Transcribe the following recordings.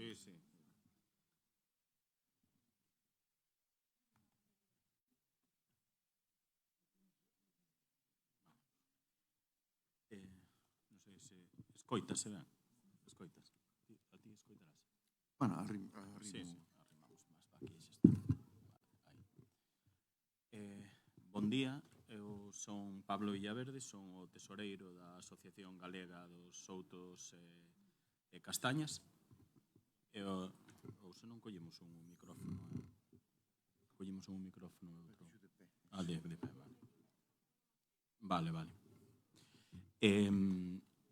Sí, sí. Non sei se escoitase ben. Escoitas. A ti escoitarás. Bueno, arrimo. Sí, sí, arrimamos máis. Aquí xa está. Vale, aí. Bon día, eu son Pablo Villaverde, son o tesoreiro da Asociación Galega dos Soutos e Castañas. Ou se non collemos un micrófono. Collemos un micrófono. De pé, vale. Vale.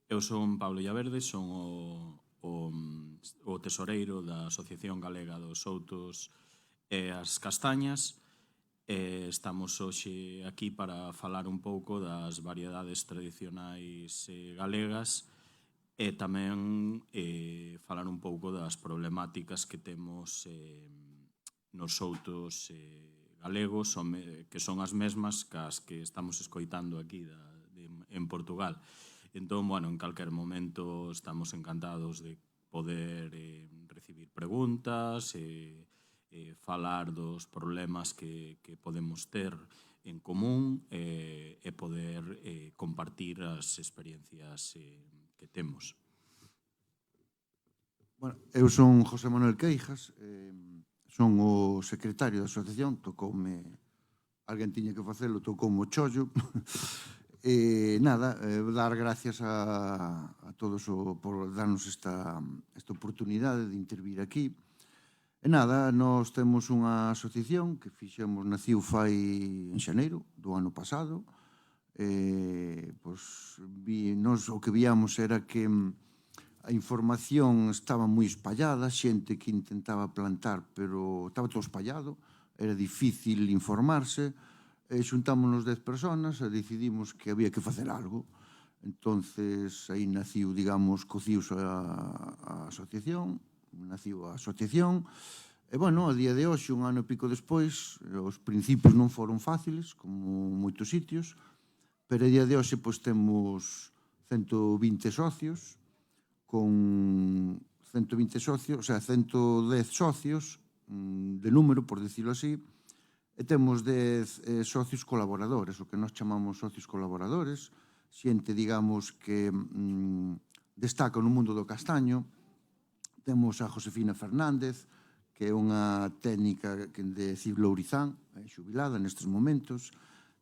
Eu son Pablo Villaverde, son o tesoreiro da Asociación Galega dos Soutos e as Castañas. Estamos hoxe aquí para falar un pouco das variedades tradicionais galegas e tamén falar un pouco das problemáticas que temos nos soutos galegos, que son as mesmas cas que estamos escoitando aquí en Portugal. Entón, bueno, en calquer momento estamos encantados de poder recibir preguntas, falar dos problemas que podemos ter en común e poder compartir as experiencias que temos. Bueno, eu son José Manuel Queijas, son o secretario da asociación, tocoume, alguén tiña que facelo, tocoume o chollo. Nada, dar gracias a todos por darnos esta oportunidade de intervir aquí. E nada, nós temos unha asociación que naciu fai en xaneiro do ano pasado. Nós o que víamos era que a información estaba moi espallada, xente que intentaba plantar, pero estaba todo espallado, era difícil informarse. Xuntámonos 10 personas e decidimos que había que facer algo. Entonces, aí naciu, digamos, cociuse a asociación, e, bueno, a día de hoxe, un ano e pico despois, os principios non foron fáciles, como moitos sitios, pero a día de hoxe, pois, temos 120 socios, con 120 socios, o sea, 110 socios de número, por dicirlo así, e temos 10 socios colaboradores, o que nós chamamos socios colaboradores, xente, digamos, que destaca no mundo do castaño. Temos a Josefina Fernández, que é unha técnica de Ciblo Ourizán, xubilada nestes momentos.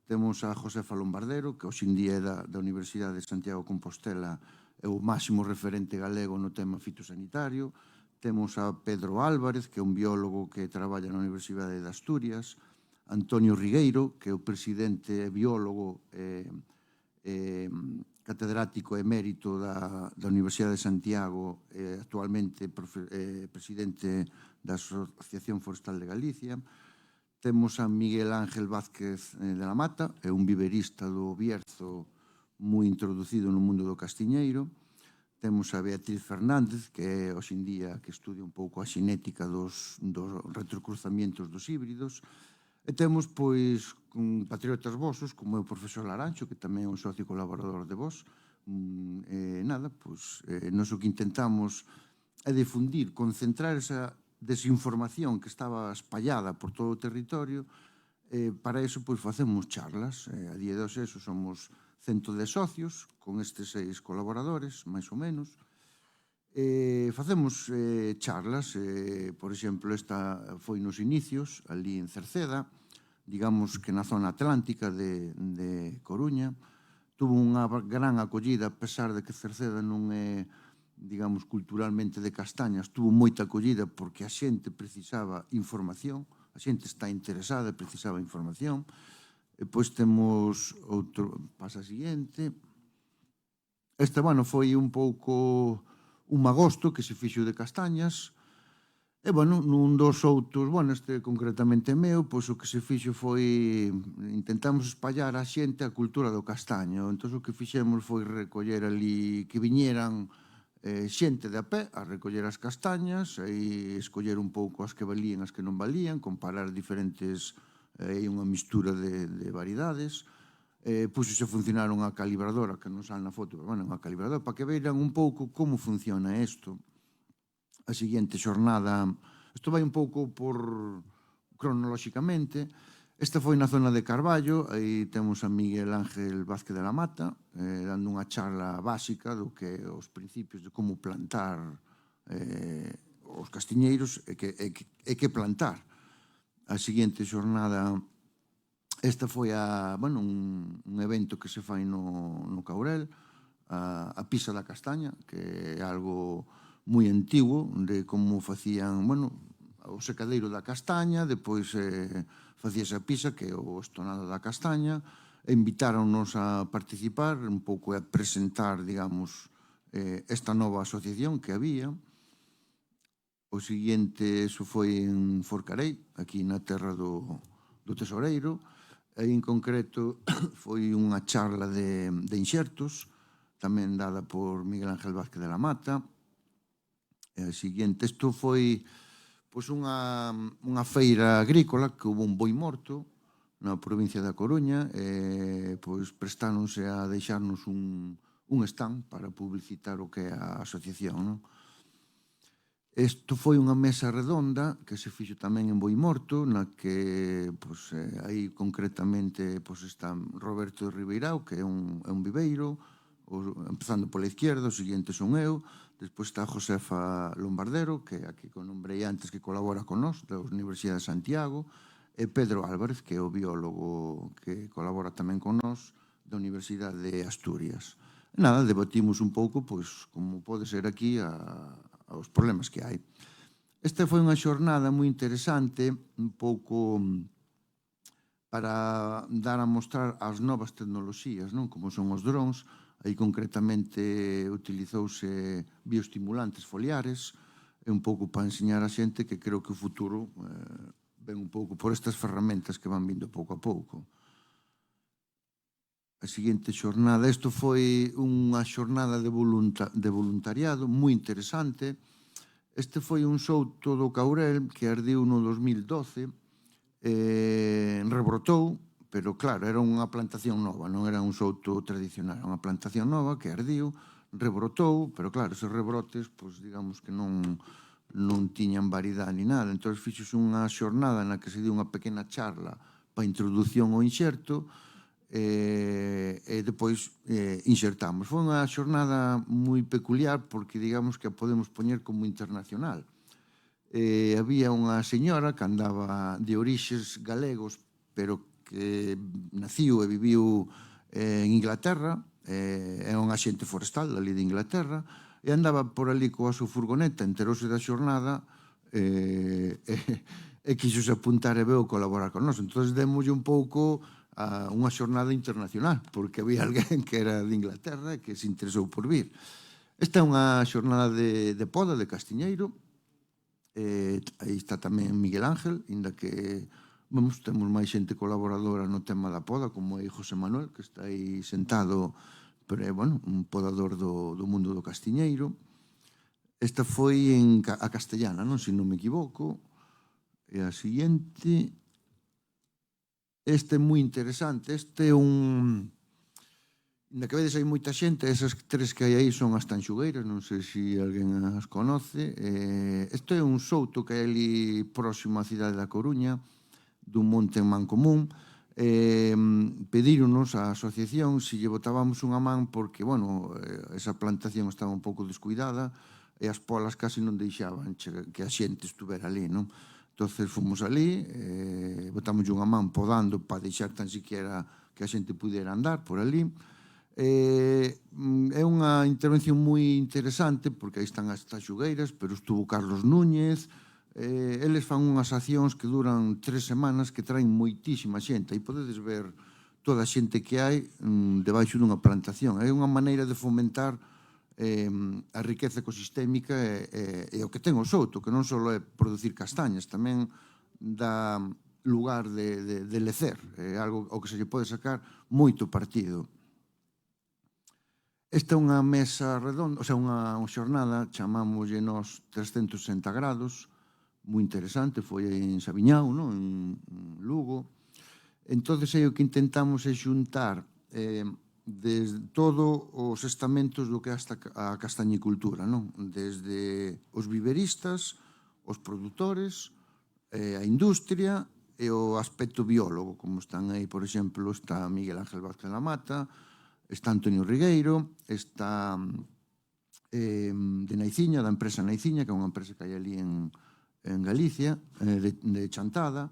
Temos a Josefa Lombardero, que hoxe en día é da Universidade de Santiago de Compostela, é o máximo referente galego no tema fitosanitario. Temos a Pedro Álvarez, que é un biólogo que traballa na Universidade de Asturias. Antonio Rigueiro, que é o presidente biólogo catedrático emérito da Universidade de Santiago, actualmente presidente da Asociación Forestal de Galicia. Temos a Miguel Ángel Vázquez de la Mata, é un viverista do Bierzo moi introducido no mundo do castiñeiro. Temos a Beatriz Fernández, que é hoxe en día que estudia un pouco a xenética dos retrocruzamientos dos híbridos. E temos, pois, patriotas vosos, como é o profesor Larancho, que tamén é un socio colaborador de vos. Nada, pois, nós o que intentamos é difundir, concentrar esa desinformación que estaba espallada por todo o territorio. Para iso, pois, facemos charlas. A día de hoxe, somos 110 socios, con estes 6 colaboradores, máis ou menos. Facemos charlas, por exemplo, esta foi nos inicios, ali en Cerceda, digamos que na zona atlántica de Coruña. Tuvo unha gran acollida, a pesar de que Cerceda non é, digamos, culturalmente de castañas, tuvo moita acollida porque a xente precisaba información, a xente está interesada e precisaba información. E pois temos outro, pasa a seguinte. Este, bueno, foi un pouco un magosto que se fixo de castañas. E, bueno, nun dos outros, bueno, este concretamente meu, pois o que se fixo foi intentamos espallar a xente a cultura do castaño. Entón, o que fixemos foi recoller ali, que viñeran xente de a pé a recoller as castañas e escoller un pouco as que valían, as que non valían, comparar diferentes, unha mistura de variedades. Puxose a funcionar unha calibradora, que non sale na foto, pero, bueno, unha calibradora, para que veiran un pouco como funciona isto. A seguinte xornada, isto vai un pouco por cronolóxicamente. Esta foi na zona de Carballo, aí temos a Miguel Ángel Vázquez de la Mata, dando unha charla básica do que os principios de como plantar os castiñeiros e que plantar. A seguinte xornada, esta foi un evento que se fai no Caurel, a pisa da castaña, que é algo moi antigo, de como facían, o secadeiro da castaña, depois facíase a pisa, que é o estonado da castaña, e invitáronnos a participar, un pouco a presentar, digamos, esta nova asociación que había. O seguinte, eso foi en Forcarei, aquí na terra do tesoureiro, e en concreto foi unha charla de inxertos, tamén dada por Miguel Ángel Vázquez de la Mata. E o seguinte, isto foi unha feira agrícola que hubo un boi morto na provincia da Coruña e prestáronse a deixarnos un stand para publicitar o que é a asociación, non? Isto foi unha mesa redonda que se fixo tamén en Boimorto, na que aí concretamente está Roberto Ribeirao, que é un viveiro, empezando pola izquierda, o seguinte son eu, despois está Josefa Lombardero, que é a que nombrei antes, que colabora con nós, da Universidade de Santiago, e Pedro Álvarez, que é o biólogo que colabora tamén con nós, da Universidade de Asturias. E nada, debatimos un pouco, como pode ser aquí, aos problemas que hai. Esta foi unha xornada moi interesante, un pouco para dar a mostrar as novas tecnoloxías, non? Como son os drons. Aí concretamente utilizouse bioestimulantes foliares, e un pouco para enseñar a xente que creo que o futuro ven un pouco por estas ferramentas que van vindo pouco a pouco. A seguinte xornada, isto foi unha xornada de voluntariado moi interesante. Este foi un souto do Caurel que ardiu no 2012, rebrotou, pero claro, era unha plantación nova, non era un souto tradicional, era unha plantación nova que ardiu, rebrotou, pero claro, esos rebrotes, digamos que non tiñan variedade ni nada. Entón, fixose unha xornada na que se dio unha pequena charla para a introducción ao inxerto, e depois inxertamos. Foi unha xornada moi peculiar porque digamos que a podemos poñer como internacional. Había unha señora que andaba de orixes galegos, pero que naciu e viviu en Inglaterra, é unha xente forestal ali de Inglaterra, e andaba por ali coa súa furgoneta, enterouse da xornada e quixose apuntar e veu colaborar con nós. Entón, démoslle un pouco a unha xornada internacional, porque había alguén que era de Inglaterra e que se interesou por vir. Esta é unha xornada de poda de castiñeiro. Aí está tamén Miguel Ángel, inda que temos máis xente colaboradora no tema da poda, como é José Manuel, que está aí sentado, pero é un podador do mundo do castiñeiro. Esta foi a castellana, non? Se non me equivoco. E a seguinte, este é moi interesante. Este é na que vedes hai moita xente, esas tres que hai aí son as tanxugueiras, non sei se alguén as conoce. Este é un souto que hai ali próximo á cidade da Coruña, dun monte en Mancomún. Pedíronos a asociación se lle botábamos unha man porque, esa plantación estaba un pouco descuidada e as polas casi non deixaban que a xente estuvera ali, non? Entón, fomos ali, botamos unha man podando para deixar tan siquiera que a xente pudera andar por ali. É unha intervención moi interesante porque aí están as taxugueiras, pero estuvo Carlos Núñez. Eles fan unhas accións que duran 3 semanas que traen moitísima xente. Aí podedes ver toda a xente que hai debaixo dunha plantación. É unha maneira de fomentar a riqueza ecosistémica e o que ten o souto, que non só é producir castañas, tamén dá lugar de lecer. É algo ao que se lle pode sacar moito partido. Esta é unha mesa redonda, o sea, unha xornada, chamámoslle nós 360 grados, moi interesante, foi en Sabiñao, en Lugo. Entón, aí o que intentamos é xuntar desde todos os estamentos do que é a castañicultura, non? Desde os viveristas, os produtores, a industria e o aspecto biólogo, como están aí, por exemplo, está Miguel Ángel Vázquez Lamata, está Antonio Rigueiro, está de Naiciña, da empresa Naiciña, que é unha empresa que hai ali en Galicia, de Chantada,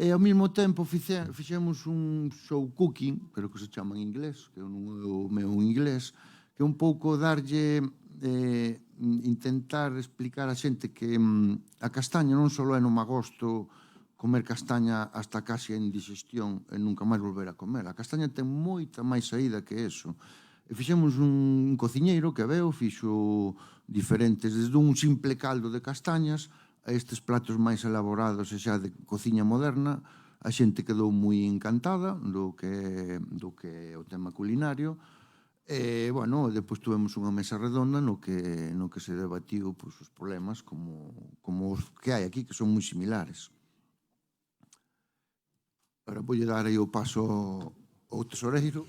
e ao mesmo tempo fixemos un show cooking, creo que se chama en inglés, que non é o meu inglés, que é un pouco darlle, intentar explicar a xente que a castaña non só é no magosto comer castaña hasta casi a indigestión e nunca máis volver a comer. A castaña ten moita máis saída que eso. E fixemos un cociñeiro que veo, fixo diferentes, desde un simple caldo de castañas a estes platos máis elaborados e xa de cociña moderna. A xente quedou moi encantada do que é o tema culinario. E, bueno, depois tuvemos unha mesa redonda no que se debatiu os problemas como os que hai aquí, que son moi similares. Ahora voulle dar aí o paso ao tesoreiro.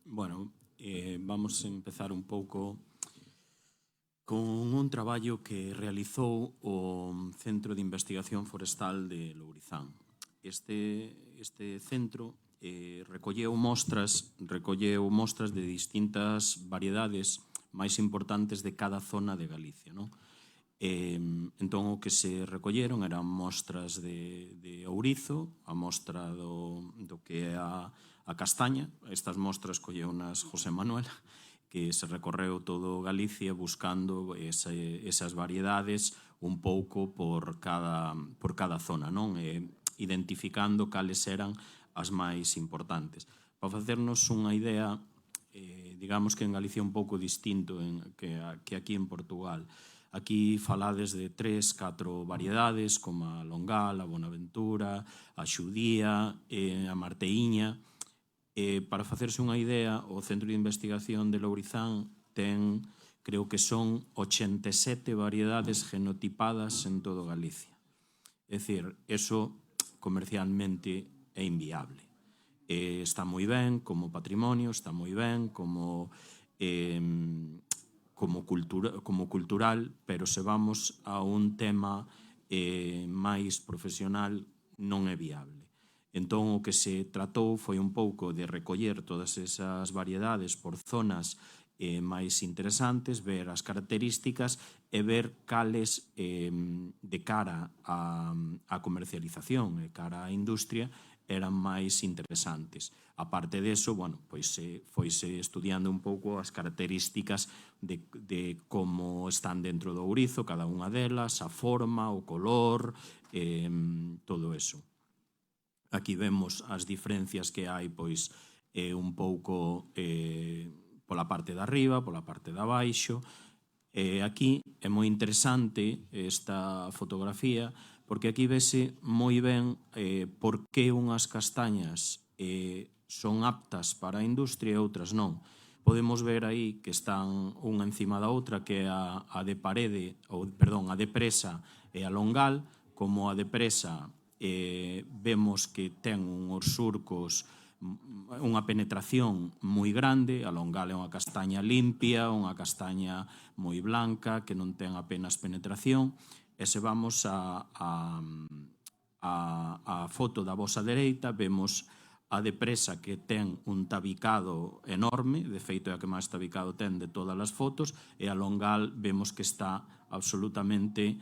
Bueno, vamos a empezar un pouco con un traballo que realizou o Centro de Investigación Forestal de Lourizán. Este centro recolleu mostras de distintas variedades máis importantes de cada zona de Galicia, non? Entón, o que se recolleron eran mostras de ourizo, a mostra do que é a castaña. Estas mostras colleunas José Manuel, que se recorreu todo Galicia buscando esas variedades un pouco por cada zona, non? Identificando cales eran as máis importantes. Para facernos unha idea, digamos que en Galicia é un pouco distinto que aquí en Portugal. Aquí falades de 3, 4 variedades, como a Longal, a Bonaventura, a Xudía, a Marteíña. Para facerse unha idea, o Centro de Investigación de Lourizán ten, creo que son 87 variedades genotipadas en todo Galicia. É dicir, eso comercialmente é inviable. Está moi ben como patrimonio, está moi ben como cultural, pero se vamos a un tema máis profesional non é viable. Entón, o que se tratou foi un pouco de recoller todas esas variedades por zonas máis interesantes, ver as características e ver cales de cara á comercialización e cara á industria eran máis interesantes. A parte deso, bueno, pois foise estudiando un pouco as características de como están dentro do ourizo, cada unha delas, a forma, o color, todo eso. Aquí vemos as diferencias que hai, pois, un pouco pola parte de arriba, pola parte de abaixo. Aquí é moi interesante esta fotografía, porque aquí vese moi ben por que unhas castañas son aptas para a industria e outras non. Podemos ver aí que están unha encima da outra, que é a de a de presa e a longal. Como a de presa vemos que ten uns surcos, unha penetración moi grande. A longal é unha castaña limpia, unha castaña moi blanca, que non ten apenas penetración. E se vamos a foto da vosa dereita, vemos a de presa, que ten un tabicado enorme, de feito é a que máis tabicado ten de todas as fotos, e a longal vemos que está absolutamente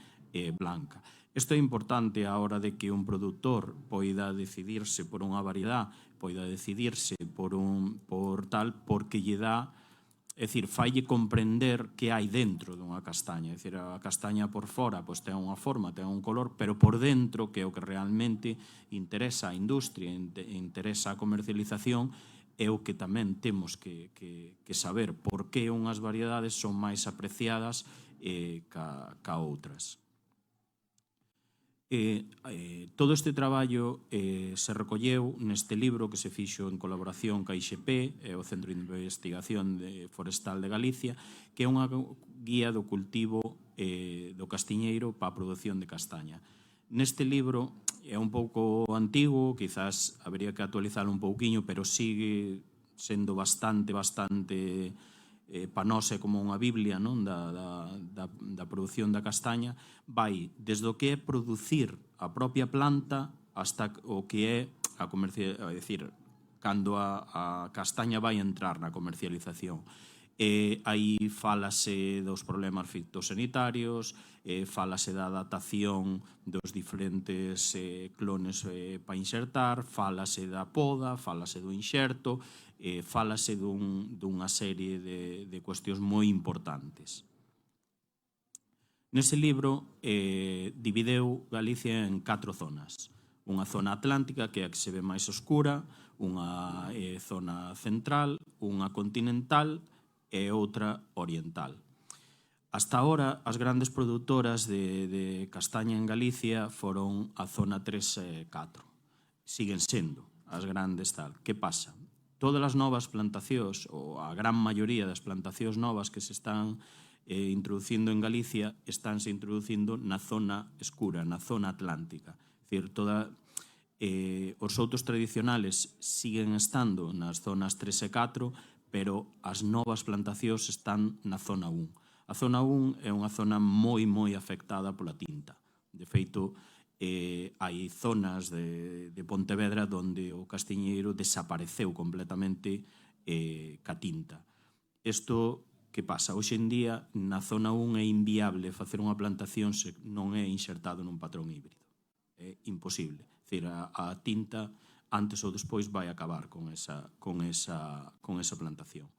blanca. Isto é importante á hora de que un produtor poida decidirse por unha variedade, poida decidirse porque lle dá, é dicir, faille comprender que hai dentro dunha castaña. É dicir, a castaña por fora pois ten unha forma, ten un color, pero por dentro, que é o que realmente interesa a industria, interesa a comercialización, é o que tamén temos que saber por que unhas variedades son máis apreciadas ca outras. Todo este traballo se recolleu neste libro que se fixo en colaboración ca IXP e o Centro de Investigación Forestal de Galicia, que é unha guía do cultivo do castiñeiro para a produción de castaña. Neste libro é un pouco antigo, quizás habería que actualizarlo un pouquiño, pero sigue sendo bastante panosa como unha biblia, non? Da produción da castaña, vai desde o que é producir a propia planta hasta o que é a comercialización, é dicir, cando a castaña vai entrar na comercialización. Aí fálase dos problemas fitosanitarios, fálase da adaptación dos diferentes clones para insertar, fálase da poda, fálase do inxerto, fálase dunha serie de cuestións moi importantes. Nese libro divideu Galicia en 4 zonas. Unha zona atlántica, que é a que se ve máis oscura, unha zona central, unha continental e outra oriental. Hasta ahora, as grandes produtoras de castaña en Galicia foron a zona 3 e 4. Siguen sendo as grandes tal. Que pasa? Todas as novas plantacións, ou a gran maioría das plantacións novas que se están introducindo en Galicia, estánse introducindo na zona escura, na zona atlántica. É dicir, os outos tradicionales siguen estando nas zonas 3 e 4, pero as novas plantacións están na zona 1. A zona 1 é unha zona moi afectada pola tinta. De feito, hai zonas de Pontevedra onde o castiñeiro desapareceu completamente ca tinta. Isto, que pasa? Hoxe en día, na zona 1 é inviable facer unha plantación se non é insertado nun patrón híbrido. É imposible. É dicir, a tinta antes ou despois vai acabar con esa plantación.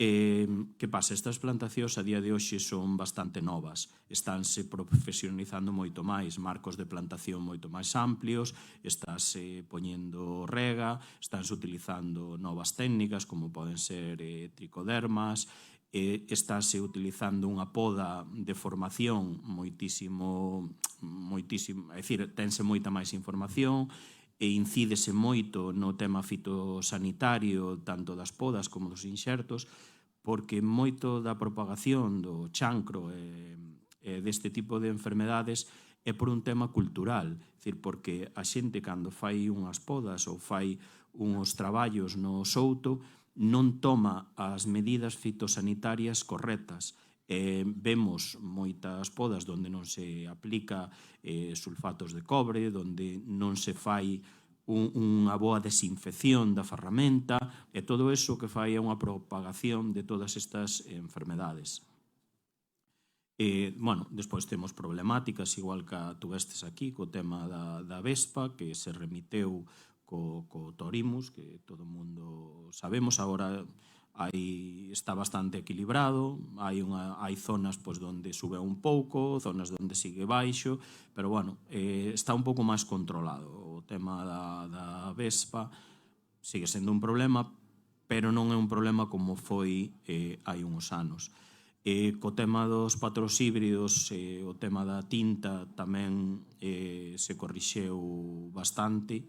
Que pasa? Estas plantacións a día de hoxe son bastante novas, estánse profesionalizando moito máis, marcos de plantación moito máis amplios, estáse poñendo rega, estánse utilizando novas técnicas como poden ser tricodermas, estáse utilizando unha poda de formación moitísimo, é dicir, tense moita máis información, e incídese moito no tema fitosanitario tanto das podas como dos inxertos, porque moito da propagación do chancro e deste tipo de enfermedades é por un tema cultural, é dicir, porque a xente cando fai unhas podas ou fai uns traballos no souto non toma as medidas fitosanitarias correctas. Vemos moitas podas onde non se aplica sulfatos de cobre, onde non se fai unha boa desinfección da ferramenta, e todo iso que fai é unha propagación de todas estas enfermedades. Despois temos problemáticas, igual que tuvestes aquí, co tema da vespa, que se remiteu co torimus, que todo o mundo sabemos. Agora está bastante equilibrado, hai zonas onde sube un pouco, zonas onde sigue baixo, pero está un pouco máis controlado. O tema da vespa sigue sendo un problema, pero non é un problema como foi hai uns anos. Co tema dos patros híbridos, o tema da tinta tamén se corrixeu bastante,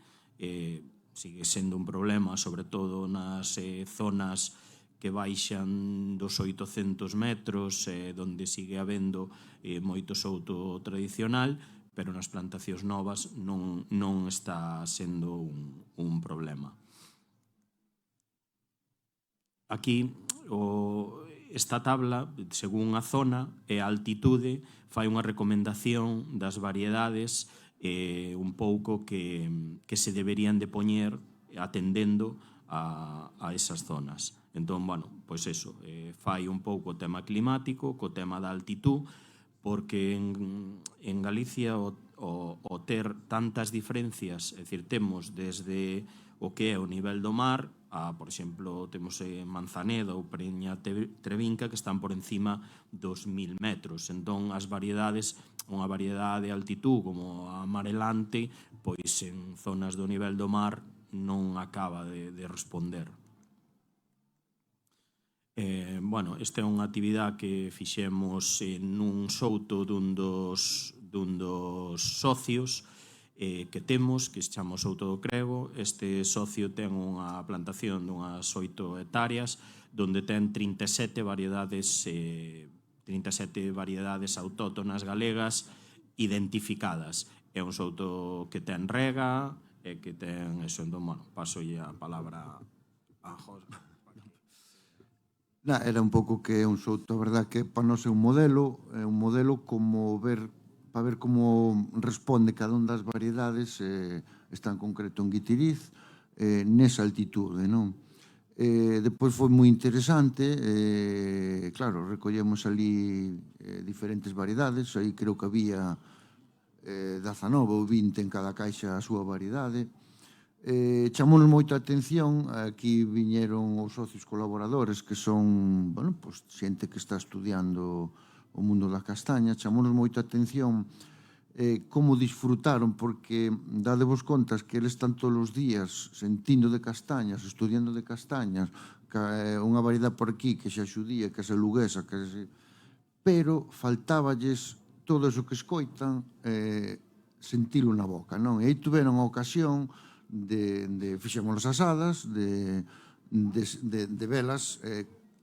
sigue sendo un problema, sobre todo nas zonas que baixan dos 800 metros, onde sigue habendo moito souto tradicional, pero nas plantacións novas non está sendo un problema. Aquí, esta tabla, según a zona e a altitude, fai unha recomendación das variedades un pouco que se deberían de poñer atendendo a esas zonas. Entón, pois eso, fai un pouco o tema climático, co tema da altitud, porque en Galicia o ter tantas diferencias, é dicir, temos desde o que é o nivel do mar, por exemplo, temos Manzaneda ou Preña Trevinca, que están por encima dos 1000 metros. Entón, as variedades, unha variedade de altitud como a amarelante, pois en zonas do nivel do mar non acaba de responder. Esta é unha actividade que fixemos nun souto dun dos socios que temos, que se chama o Souto do Crego. Este socio ten unha plantación dunhas 8 hectáreas, donde ten 37 variedades autóctonas galegas identificadas. É un souto que ten rega e que ten eso. Entón, bueno, pasolle a palabra a José. Era un pouco que é un souto, a verdad que para nós é un modelo como para ver como responde cada unha das variedades, está en concreto en Guitiriz, nesa altitude, non? Depois foi moi interesante, claro, recollemos ali diferentes variedades, aí creo que había 19 ou 20 en cada caixa a súa variedade. Chamounos moita atención, aquí viñeron os socios colaboradores que son, bueno, pues, xente que está estudiando o mundo da castaña, chamounos moita atención como disfrutaron, porque dadevos contas que eles están todos os días sentindo de castañas, estudiando de castañas, unha variedade por aquí, que xa xudía, que xa luguesa, pero faltáballes todo eso que escoitan, sentilo na boca, non? E aí tuveron a ocasión fixemos as asadas, de velas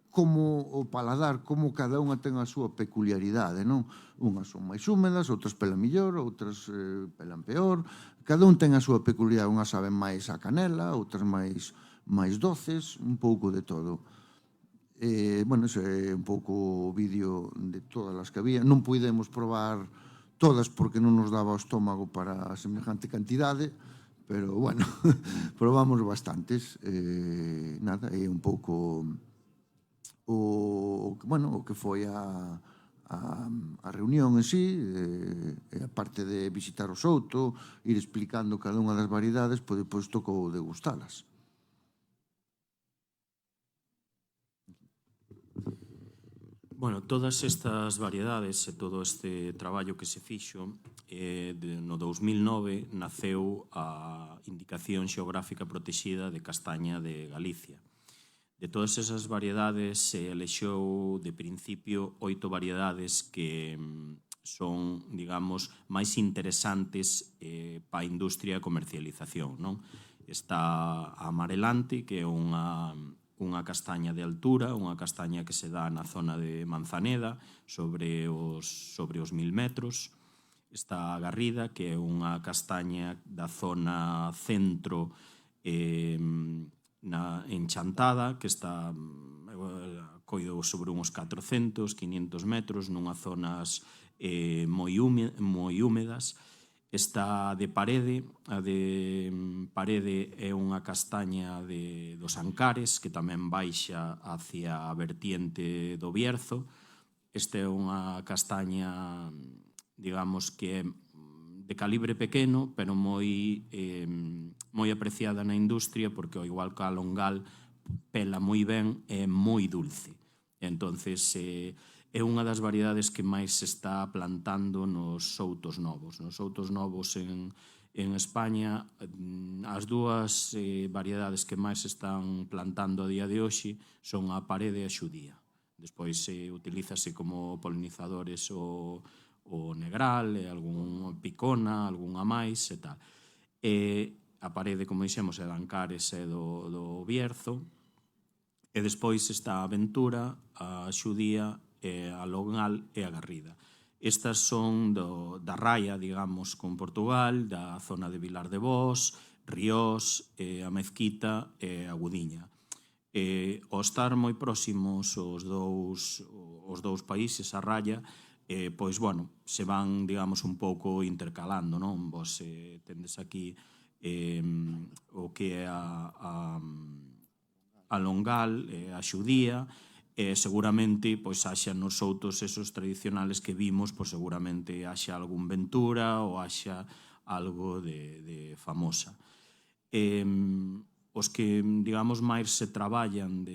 como o paladar, como cada unha ten a súa peculiaridade, non? Unhas son máis húmedas, outras pelan millor, outras pelan peor, cada un ten a súa peculiaridade, unhas saben máis a canela, outras máis doces, un pouco de todo. Bueno, ese é un pouco o vídeo de todas as que había. Non puidemos probar todas porque non nos daba o estómago para semejante cantidade, pero, bueno, probamos bastantes. Nada, é un pouco o que foi a reunión en sí, a parte de visitar o souto, ir explicando cada unha das variedades, pois depois tocou degustalas. Bueno, todas estas variedades e todo este traballo que se fixo no 2009 naceu a Indicación Xeográfica Protexida de Castaña de Galicia. De todas esas variedades se elexou de principio 8 variedades que son, digamos, máis interesantes para a industria e comercialización, non? Está a Amarelante, que é unha castaña de altura, unha castaña que se dá na zona de Manzaneda, sobre os 1000 metros. Está a Garrida, que é unha castaña da zona centro en Chantada, que está coido sobre uns 400, 500 metros, nunhas zonas moi húmedas. Está de Parede, a de Parede é unha castaña dos Ancares, que tamén baixa hacia a vertiente do Bierzo. Esta é unha castaña, digamos, que é de calibre pequeno, pero moi apreciada na industria, porque, ao igual que a longal, pela moi ben e é moi dulce. Entonces, é unha das variedades que máis se está plantando nos soutos novos. Nos soutos novos en España, as dúas variedades que máis se están plantando a día de hoxe son a Parede e a Xudía. Despois utilízase como polinizadores o negral, algún picona, algunha máis e tal. A Parede, como dixemos, é de Ancares e do Bierzo. E despois está a Aventura, a Xudía, a Longal e a Garrida. Estas son da raia, digamos, con Portugal, da zona de Vilar de Bos, Ríos, a Mezquita e a Gudiña. Ao estar moi próximos os dous países, a raya, pois, bueno, se van, digamos, un pouco intercalando, non? Vos tendes aquí o que é a Longal, a Xudía, seguramente pois haxa nos outros esos tradicionales que vimos, pois seguramente haxa algún Ventura ou haxa algo de Famosa. Os que, digamos, máis se traballan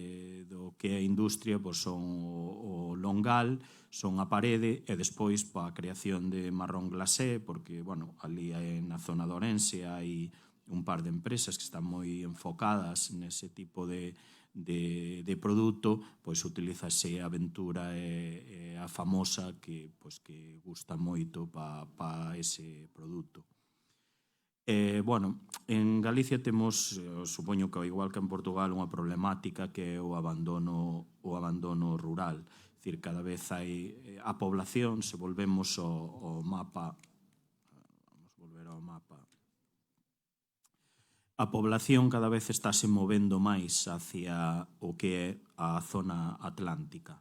do que é a industria pois son o Longal, son a Parede e despois a creación de marrón glacé, porque, bueno, ali na zona de Ourense hai un par de empresas que están moi enfocadas nese tipo de produto, pois utilízase a Aventura e a Famosa que gusta moito para ese produto. Bueno, en Galicia temos, supoño que igual que en Portugal, unha problemática que é o abandono rural. É dicir, cada vez hai a población, se volvemos ao mapa, vamos A población cada vez estáse movendo máis hacia o que é a zona atlántica.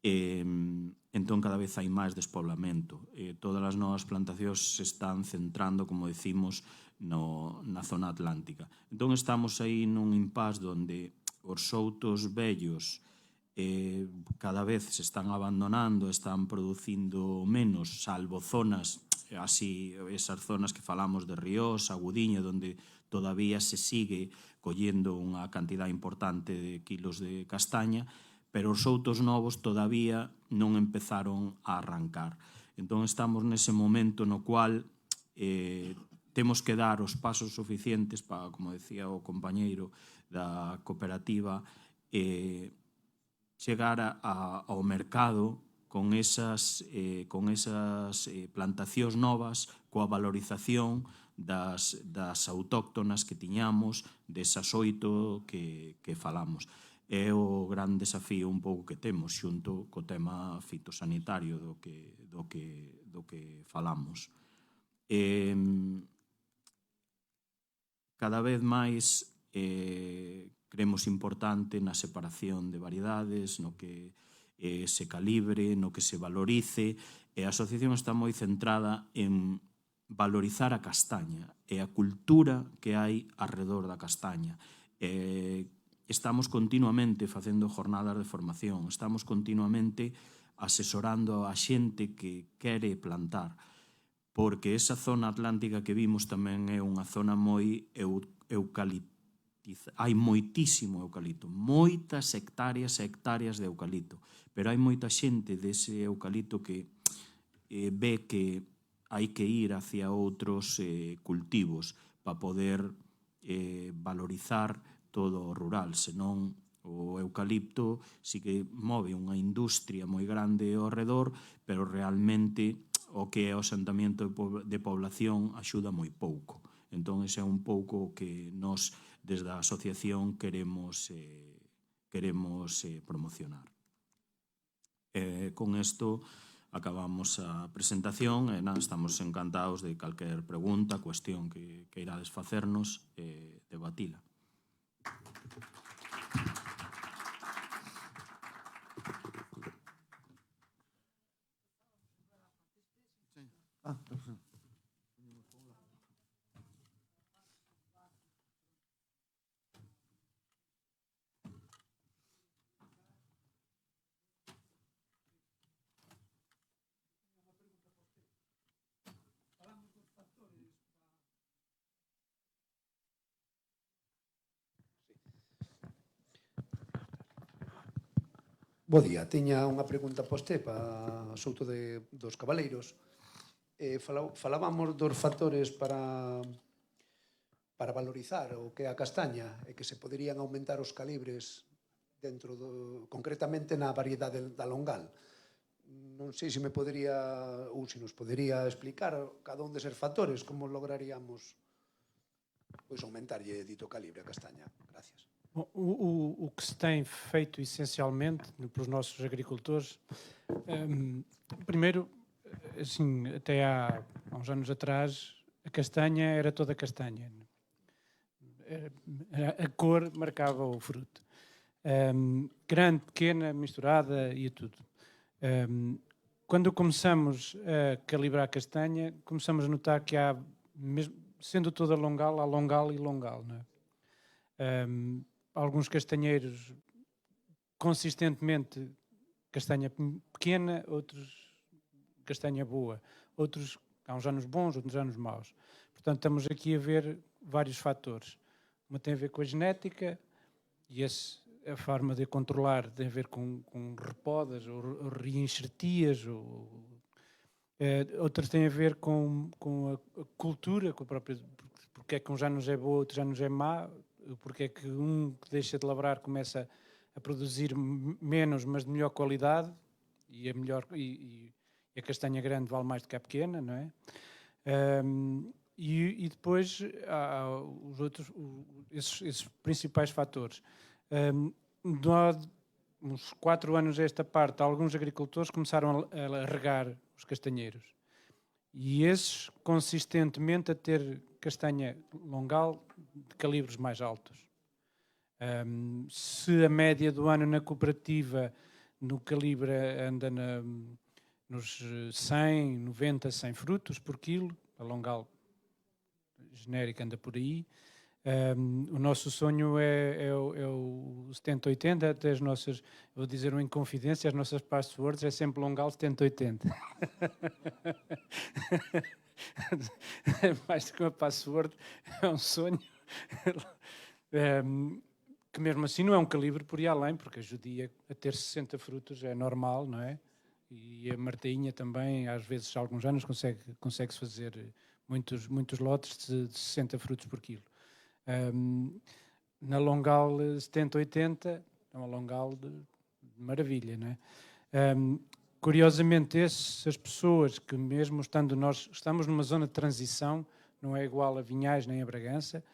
Entón, cada vez hai máis despoblamento. Todas as novas plantacións se están centrando, como decimos, na zona atlántica. Entón, estamos aí nun impasse onde os soutos vellos cada vez se están abandonando, están producindo menos, salvo zonas, así, esas zonas que falamos de Ríos, Agudiña, onde todavía se sigue collendo unha cantidad importante de kilos de castaña, pero os soutos novos todavía non empezaron a arrancar. Entón, estamos nese momento no cual temos que dar os pasos suficientes para, como decía o compañeiro da cooperativa, chegar ao mercado con esas plantacións novas, coa valorización das autóctonas que tiñamos, desas 8 que falamos. É o gran desafío un pouco que temos xunto co tema fitosanitario do que falamos. Cada vez máis creemos importante na separación de variedades, no que se calibre, no que se valorice, e a asociación está moi centrada en valorizar a castaña e a cultura que hai arredor da castaña. Estamos continuamente facendo jornadas de formación, estamos continuamente asesorando a xente que quere plantar, porque esa zona atlántica que vimos tamén é unha zona moi eucaliptícola. Hai moitísimo eucalipto, moitas hectáreas e hectáreas de eucalipto, pero hai moita xente dese eucalipto que ve que hai que ir hacia outros cultivos para poder valorizar todo o rural, senón o eucalipto sí que move unha industria moi grande ao redor, pero realmente o que é o asentamiento de población axuda moi pouco. Entón, ese é un pouco o que nós desde a asociación queremos promocionar. Con isto acabamos a presentación e estamos encantados de calquer pregunta, cuestión que irades facernos e debatila. Bo día, tiña unha pregunta poste para Souto dos Cabaleiros. Falábamos dos factores para valorizar o que é a castaña e que se poderían aumentar os calibres concretamente na variedade da longal. Non sei se me podería ou se nos podería explicar cada un deses factores, como lograríamos aumentarlle dito calibre a castaña. Gracias. O que se tem feito essencialmente pelos nossos agricultores, primeiro, assim, até há uns anos atrás, a castanha era toda castanha. A cor marcava o fruto. Grande, pequena, misturada e tudo. Quando começamos a calibrar a castanha, começamos a notar que há, mesmo sendo toda longal, há longal e longal, não é? Alguns castanheiros consistentemente castanha pequena, outros castanha boa, outros há uns anos bons, outros anos maus. Portanto, estamos aqui a ver vários fatores. Uma tem a ver com a genética e a forma de controlar tem a ver com repodas ou reenxertias, outras têm a ver com a cultura, com a própria, porque é que uns anos é boa, outros anos é má, porque é que um que deixa de labrar começa a produzir menos, mas de melhor qualidade, e a castanha grande vale mais do que a pequena, não é? E depois há os outros, esses principais fatores. Uns 4 anos a esta parte, alguns agricultores começaram a regar os castanheiros. E esses, consistentemente, a ter castanha longal de calibres mais altos. Se a média do ano na cooperativa no calibre anda nos 100, 90, 100 frutos por quilo, a longal genérica anda por aí. O nosso sonho é o 70-80, até as nossas, vou dizer em confidência, as nossas passwords é sempre longal 70-80. Mais do que uma password, é um sonho. Que mesmo assim não é um calibre por ir além, porque a judia a ter 60 frutos é normal, não é? E a martainha também, às vezes, há alguns anos, consegue-se fazer muitos lotes de 60 frutos por quilo. Na longal 70-80 é uma longal de maravilha, não é? Curiosamente, as pessoas que mesmo nós estamos numa zona de transição, não é igual a Vinhais nem a Bragança,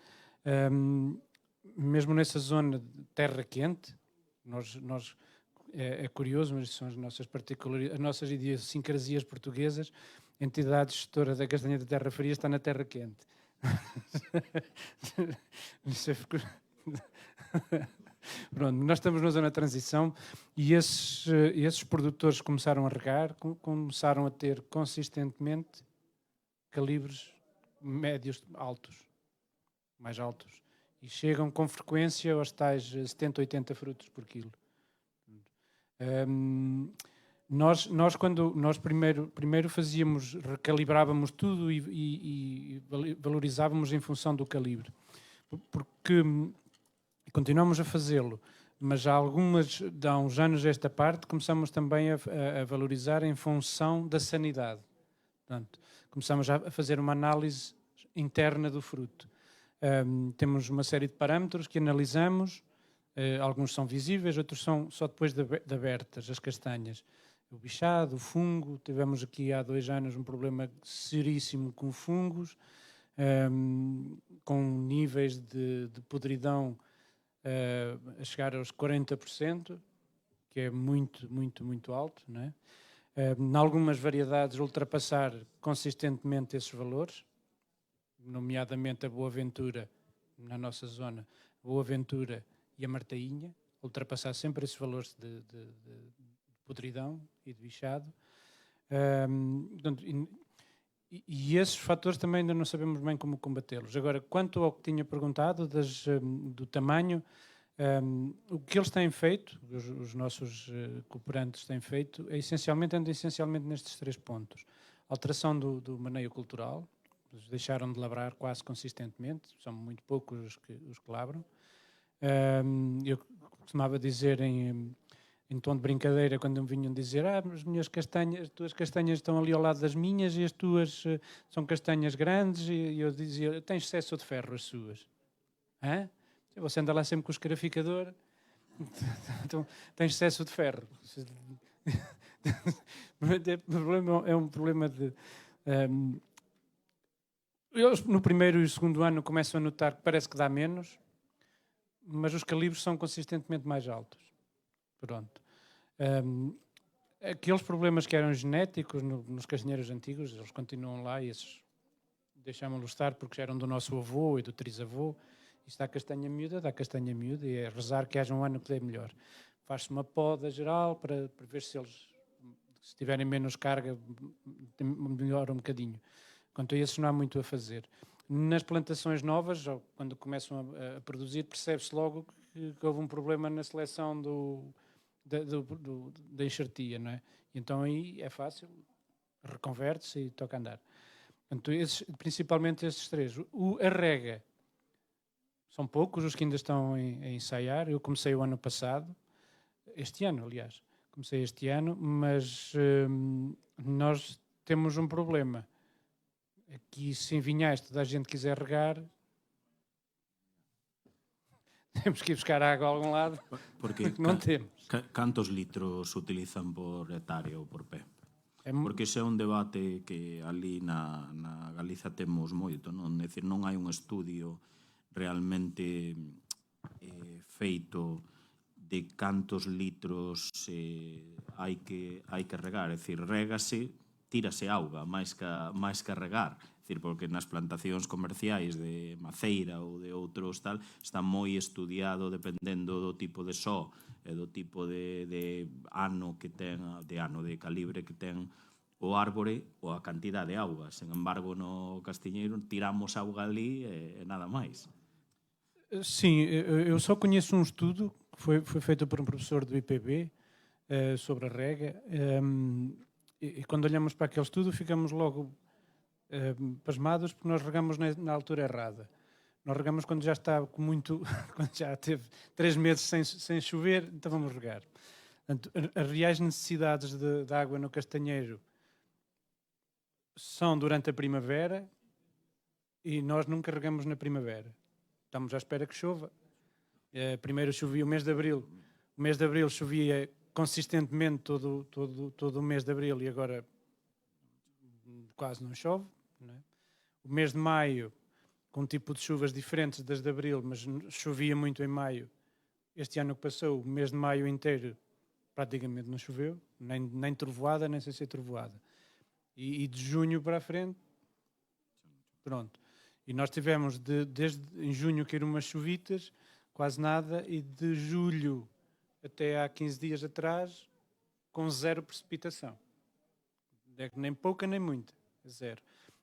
mesmo nessa zona de terra quente, é curioso, mas são as nossas particularidades, as nossas idiosincrasias portuguesas. A entidade gestora da castanha de terra fria está na terra quente. Pronto, nós estamos na zona de transição e esses produtores começaram a regar, começaram a ter consistentemente calibres médios altos, mais altos, e chegam com frequência aos tais 70-80 frutos por quilo. Nós quando nós primeiro fazíamos, recalibrávamos tudo e valorizávamos em função do calibre, porque continuamos a fazê-lo, mas há uns anos esta parte começamos também a valorizar em função da sanidade. Portanto, começamos a fazer uma análise interna do fruto. Temos uma série de parâmetros que analisamos, alguns são visíveis, outros são só depois de abertas, as castanhas. O bichado, o fungo, tivemos aqui há 2 anos um problema seríssimo com fungos, com níveis de podridão a chegar aos 40%, que é muito alto, não é? Em algumas variedades ultrapassar consistentemente esses valores, nomeadamente a Boa Ventura, na nossa zona, Boa Ventura e a Martainha, ultrapassar sempre esses valores de podridão e de bichado. Portanto, e esses fatores também ainda não sabemos bem como combatê-los. Agora, quanto ao que tinha perguntado do tamanho, o que eles têm feito, os nossos cooperantes têm feito, anda essencialmente nestes 3 pontos. Alteração do maneio cultural, eles deixaram de labrar quase consistentemente, são muito poucos os que labram. Eu costumava dizer em tom de brincadeira, quando me vinham dizer as tuas castanhas estão ali ao lado das minhas e as tuas são castanhas grandes, e eu dizia, tens excesso de ferro as suas. Hã? Você anda lá sempre com o escarificador, então tens excesso de ferro. O problema é um problema de... eles no primeiro e segundo ano começam a notar que parece que dá menos, mas os calibres são consistentemente mais altos. Pronto. Aqueles problemas que eram genéticos nos castanheiros antigos, eles continuam lá e esses deixámos-los estar porque já eram do nosso avô e do trisavô. Isto dá castanha miúda e é rezar que haja um ano que dê melhor. Faz-se uma poda geral para ver se eles, se tiverem menos carga, melhora um bocadinho. Quanto a esses não há muito a fazer. Nas plantações novas, quando começam a produzir, percebe-se logo que houve um problema na seleção da enxertia, não é? Então aí é fácil, reconverte-se e toca andar. Portanto, principalmente esses 3. A rega, são poucos os que ainda estão a ensaiar. Eu comecei o ano passado, este ano, aliás. Comecei este ano, mas nós temos um problema. Aqui, se em Vinhais toda a gente quiser regar, temos que ir buscar água a algum lado, porque não temos. Cantos litros utilizan por hectárea ou por pé? Porque ese é un debate que ali na Galiza temos moito, non? É dicir, non hai un estudio realmente feito de cantos litros hai que regar. É dicir, régase, tírase auga máis que regar. É Dicir, porque nas plantacións comerciais de maceira ou de outros tal, está moi estudiado dependendo do tipo de só e do tipo de ano que ten, de calibre que ten o árbore ou a cantidad de auga. Sen embargo, no castiñeiro tiramos auga ali e nada máis. Sim, eu só conheço um estudo que foi feito por um professor do IPB sobre a rega, e quando olhamos para aquele estudo ficamos logo pasmados porque nós regamos na altura errada. Nós regamos quando já está com muito, quando já teve 3 meses sem chover, então vamos regar. Portanto, as reais necessidades de água no castanheiro são durante a primavera e nós nunca regamos na primavera. Estamos à espera que chova. Primeiro chovia o mês de abril. O mês de abril chovia consistentemente todo o mês de abril e agora quase não chove. Não é? O mês de maio, com um tipo de chuvas diferentes das de abril, mas chovia muito em maio. Este ano que passou, o mês de maio inteiro, praticamente não choveu, nem trovoada, nem sem ser trovoada. E de junho para a frente, pronto. E nós tivemos, desde em junho, que eram umas chuvitas, quase nada, e de julho até há 15 dias atrás, com zero precipitação. Nem pouca, nem muita. Zero.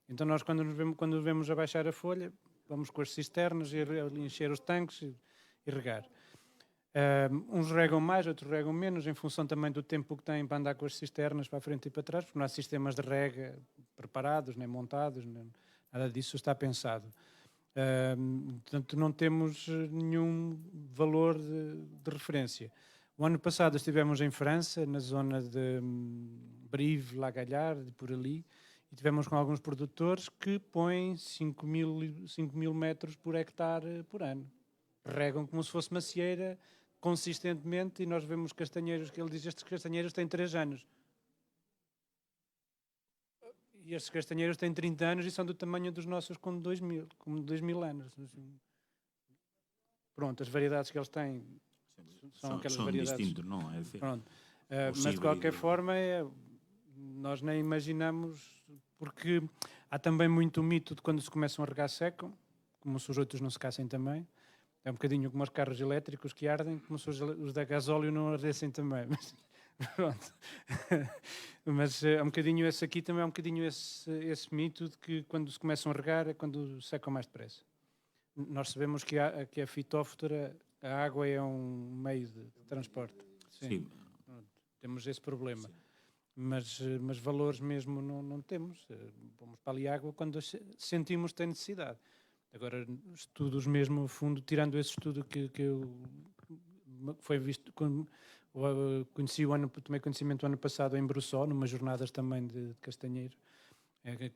Então nós, quando vemos abaixar a folha, vamos com as cisternas e encher os tanques e regar. Uns regam mais, outros regam menos, em função também do tempo que têm para andar com as cisternas para a frente e para trás, porque não há sistemas de rega preparados, nem montados, nada disso está pensado. Portanto, não temos nenhum valor de referência. O ano passado estivemos em França, na zona de Brive, La Gallarde, por ali, e tivemos com alguns produtores que põem 5 mil metros por hectare por ano. Regam como se fosse macieira, consistentemente, e nós vemos castanheiros que ele diz, estes castanheiros têm 3 anos. E estes castanheiros têm 30 anos e são do tamanho dos nossos com 2.000 anos. Pronto, as variedades que eles têm são aquelas variedades. São distintos, não é? Pronto. Mas de qualquer forma, nós nem imaginamos, porque há também muito mito de quando se começam a regar secam, como se os outros não secassem também. É um bocadinho como os carros elétricos que ardem, como se os da gasóleo não ardessem também. Mas, pronto. Mas é um bocadinho esse aqui também, é um bocadinho esse mito de que quando se começam a regar é quando secam mais depressa. Nós sabemos que a fitóftora, a água é um meio de transporte. Sim. Temos esse problema. Mas valores mesmo não temos. Vamos para ali água quando sentimos que tem necessidade. Agora, estudos mesmo a fundo, tirando esse estudo que eu foi visto, tomei conhecimento o ano passado em Brussó, numa jornadas também de castanheiro.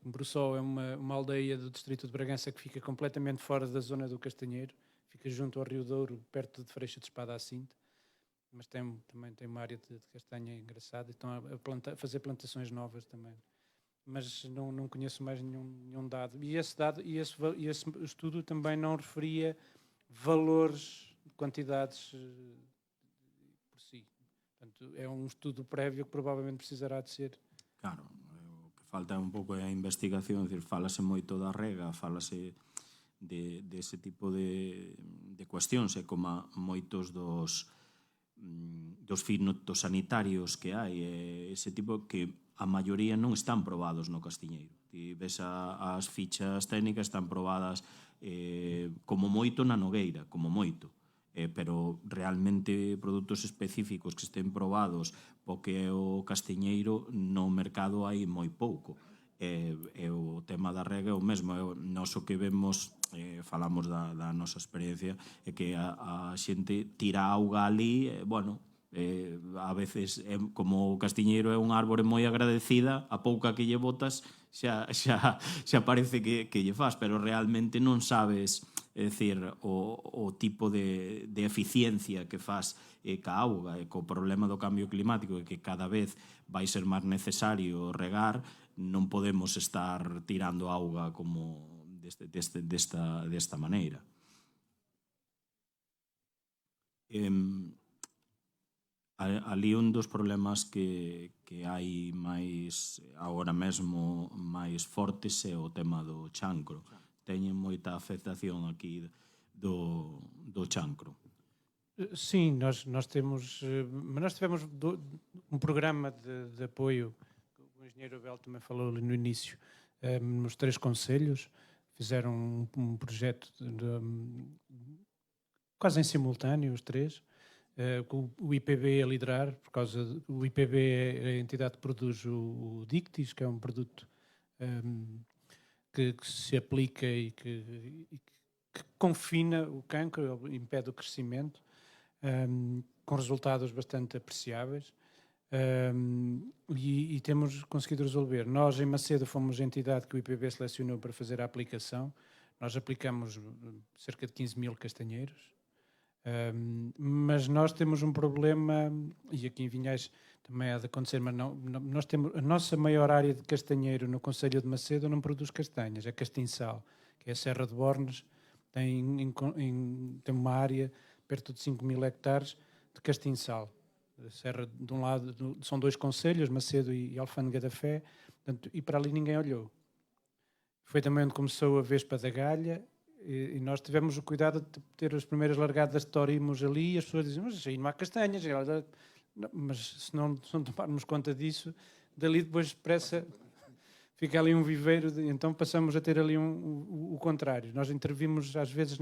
Brussó é uma aldeia do distrito de Bragança que fica completamente fora da zona do castanheiro, fica junto ao Rio Douro, perto de Freixa de Espada à Cinta, mas também tem uma área de castanha engraçada, e estão a fazer plantações novas também. Mas não conheço mais nenhum dado. E esse estudo também não referia valores, quantidades por si. Portanto, é um estudo prévio que provavelmente precisará de ser. Claro, o que falta un pouco é a investigación, decir, fálase moito da rega, fálase dese tipo de cuestións, e como moitos dos fitosanitarios que hai, ese tipo que a maioría non están probados no castiñeiro. Ti ves as fichas técnicas, están probadas como moito na nogueira, como moito. Pero realmente produtos específicos que estén probados po que é o castiñeiro no mercado hai moi pouco. E o tema da rega é o mesmo. Nós o que vemos, falamos da nosa experiencia, é que a xente tira auga ali, bueno, a veces como o castiñeiro é un árbore moi agradecida, a pouca que lle botas xa parece que lle faz, pero realmente non sabes, é dicir, o tipo de eficiencia que faz ca auga, e co problema do cambio climático, e que cada vez vai ser máis necesario regar, non podemos estar tirando auga como desta maneira. Ali un dos problemas que hai máis agora mesmo máis fortes é o tema do chancro. Teñen moita afectación aquí do chancro. Sim, nós temos, mas nós tivemos um programa de apoio, o engenheiro Abel também falou ali no início, nos 3 concelhos, fizeram um projeto quase em simultâneo, os 3, com o IPB a liderar, o IPB é a entidade que produz o Dictis, que é um produto que se aplica e que confina o cancro, impede o crescimento, com resultados bastante apreciáveis, e temos conseguido resolver. Nós, em Macedo, fomos a entidade que o IPB selecionou para fazer a aplicação. Nós aplicamos cerca de 15 mil castanheiros, mas nós temos um problema, e aqui em Vinhais também há de acontecer, mas nós temos a nossa maior área de castanheiro no concelho de Macedo não produz castanhas, é Castiçal, que é a Serra de Bornes, tem uma área perto de 5 mil hectares de castiçal. A serra, de um lado, são 2 concelhos, Macedo e Alfândega da Fé, portanto, e para ali ninguém olhou. Foi também onde começou a Vespa da Galha, e nós tivemos o cuidado de ter as primeiras largadas de torimos ali, e as pessoas dizem, mas aí não há castanhas, mas se não tomarmos conta disso, dali depois depressa fica ali um viveiro, então passamos a ter ali o contrário. Nós intervimos às vezes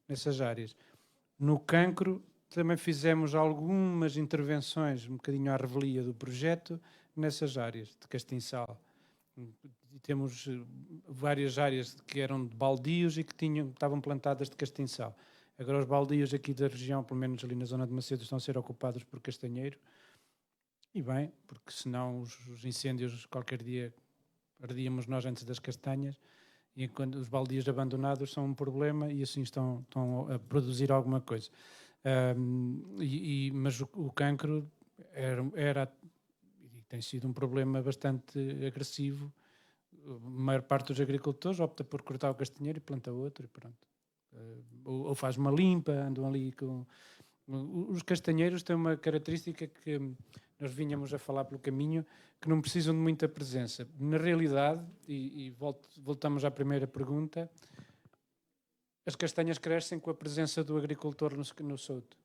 nessas áreas. No cancro também fizemos algumas intervenções, um bocadinho à revelia do projeto, nessas áreas de castiçal. E temos várias áreas que eram de baldios e que estavam plantadas de castiçal. Agora os baldios aqui da região, pelo menos ali na zona de Macedo, estão a ser ocupados por castanheiro. E bem, porque senão os incêndios qualquer dia ardíamos nós antes das castanhas, e quando os baldios abandonados são um problema e assim estão a produzir alguma coisa. Mas o cancro era e tem sido um problema bastante agressivo. A maior parte dos agricultores opta por cortar o castanheiro e planta outro e pronto. Ou faz uma limpa, andam ali com... Os castanheiros têm uma característica que nós vinhamos a falar pelo caminho, que não precisam de muita presença. Na realidade, e voltamos à primeira pergunta, as castanhas crescem com a presença do agricultor no souto.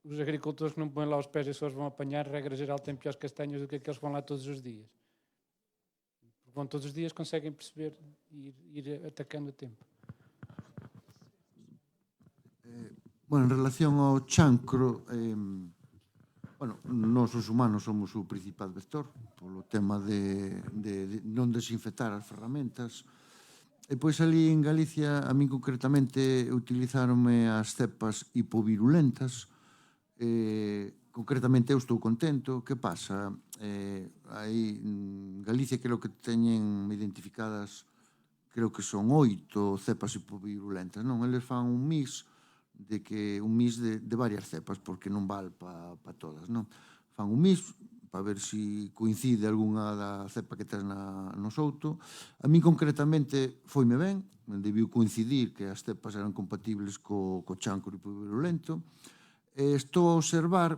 Os agricultores que não põem lá os pés e só os vão apanhar, regra geral, têm piores castanhas do que aqueles que vão lá todos os dias. Vão todos os dias, conseguem perceber e ir atacando a tempo. Bueno, en relación ao chancro, nós os humanos somos o principal vector polo tema de non desinfectar as ferramentas. E pois ali en Galicia, a min concretamente, utilizáronme as cepas hipovirulentas. Concretamente eu estou contento. Que pasa? Aí en Galicia creo que teñen identificadas, creo que son 8 cepas hipovirulentas, non? Eles fan un mix de varias cepas, porque non val para todas, non? Fan un mix para ver se coincide algunha da cepa que tes no souto. A min concretamente foime ben, debiu coincidir que as cepas eran compatibles co chancro hipovirulento. Estou a observar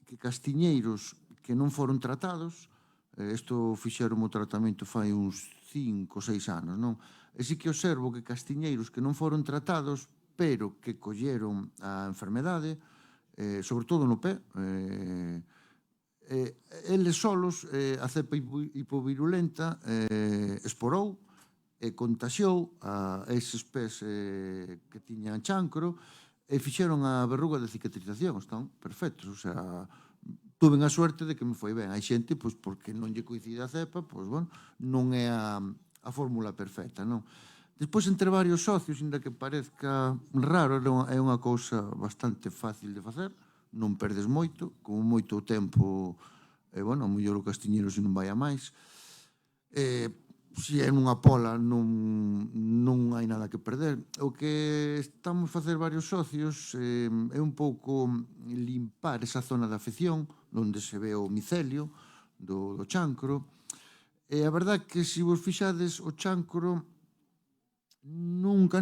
que castiñeiros que non foron tratados, isto fixeron o tratamento fai uns 5 ou 6 anos, non? E si que observo que castiñeiros que non foron tratados, pero que colleron a enfermedade, sobre todo no pé, eles solos, a cepa hipovirulenta esporou e contaxiou a eses pés que tiñan chancro e fixeron a verruga de cicatrización. Están perfectos, o sea, tuve a suerte de que me foi ben. Hai xente, pois, porque non lle coincide a cepa, pois, bueno, non é a fórmula perfecta, non? Despois, entre varios socios, ainda que parezca raro, é unha cousa bastante fácil de facer, non perdes moito, como moito tempo, bueno, a mellor o castiñeiro se non vai a máis. Se é nunha pola non hai nada que perder. O que estamos a facer varios socios é un pouco limpar esa zona de afección, onde se ve o micelio do chancro. E a verdade que, se vos fixades, o chancro nunca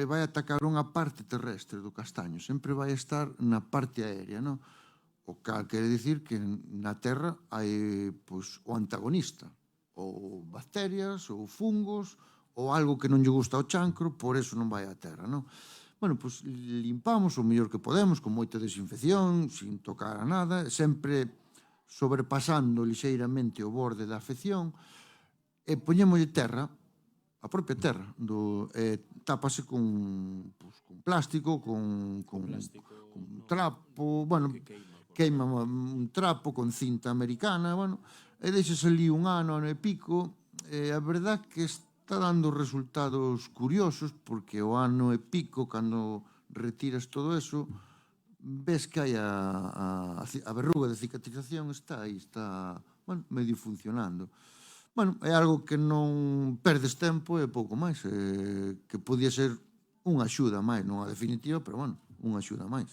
vai atacar unha parte terrestre do castaño, sempre vai estar na parte aérea, non? O cal quere dicir que na Terra hai pois, o antagonista, ou bacterias, ou fungos, ou algo que non lle gusta ao chancro, por eso non vai á Terra, non? Bueno, pois limpamos o mellor que podemos, con moita desinfección, sin tocar a nada, sempre sobrepasando lixeiramente o borde da afección, e poñémoslle terra, a propia terra, tápase con plástico, con trapo, bueno, queima un trapo con cinta americana, bueno, e deixas ali un ano e pico, e a verdad que está dando resultados curiosos, porque o ano e pico, cando retiras todo eso, ves que hai a verruga de cicatrización está aí, está, bueno, medio funcionando. Bueno, é algo que non perdes tempo e pouco máis, que podía ser unha axuda máis, non a definitiva, pero, bueno, unha axuda máis.